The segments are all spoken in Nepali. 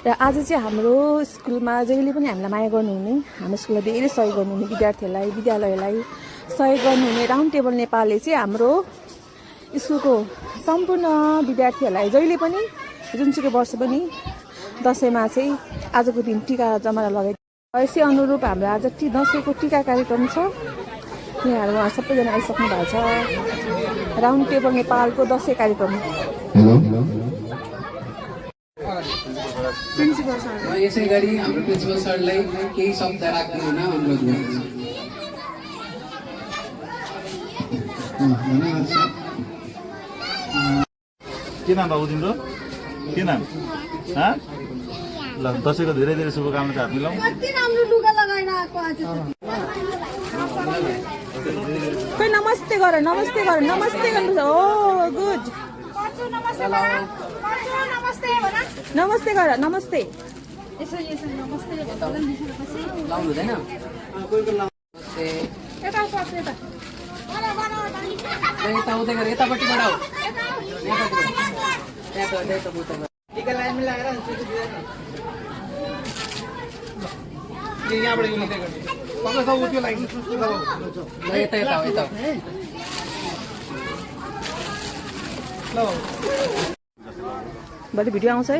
र आज चाहिँ हाम्रो स्कुलमा जहिले पनि हामीलाई माया गर्नुहुने, हाम्रो स्कुललाई धेरै सहयोग गर्नुहुने विद्यार्थीहरूलाई, विद्यालयलाई सहयोग गर्नुहुने राउन्ड टेबल नेपालले चाहिँ हाम्रो स्कुलको सम्पूर्ण विद्यार्थीहरूलाई जहिले पनि जुनसुकै वर्ष पनि दसैँमा चाहिँ आजको दिन टिका जमारा लगाइदियो। यसै अनुरूप हाम्रो आज दसैँको टिका कार्यक्रम छ। यहाँहरू उहाँ सबैजना आइसक्नु भएको छ। राउन्ड टेबल नेपालको दसैँ कार्यक्रम। यसै गरी हाम्रो प्रिन्सिपल सरलाई केही शब्द राखिदिनु हुन अनुरोध गर्दछु। के नाम बाबु तिम्रो? के नाम? ल दसैँको धेरै धेरै शुभकामना छ। हात मिलाउँ। खोइ नमस्ते गर, नमस्ते गर, नमस्ते गर्नु। ओ गुड। नमस्ते गर, नमस्ते। लाउनु हुँदैन? यता उतै गरेर यतापट्टि बढाऊ। भोलि भिडियो आउँछ है।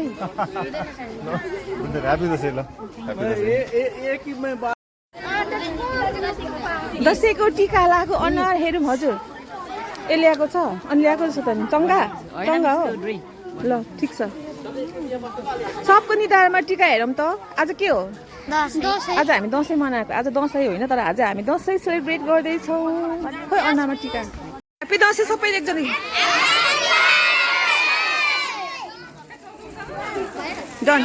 दसैँको टिका लगाएको अनुहार हेरौँ हजुर। ए ल्याएको छ? अनि ल्याएको छ त नि? चङ्गा चङ्गा हो। ल ठिक छ। सबको निधारमा टिका हेरौँ त। आज के हो? आज हामी दसैँ मनाएको। आज दसैँ होइन तर आज हामी दसैँ सेलिब्रेट गर्दैछौँ। खोइ अनुहारमा टिका। ह्याप्पी दसैँ सबैले एकजना। डन।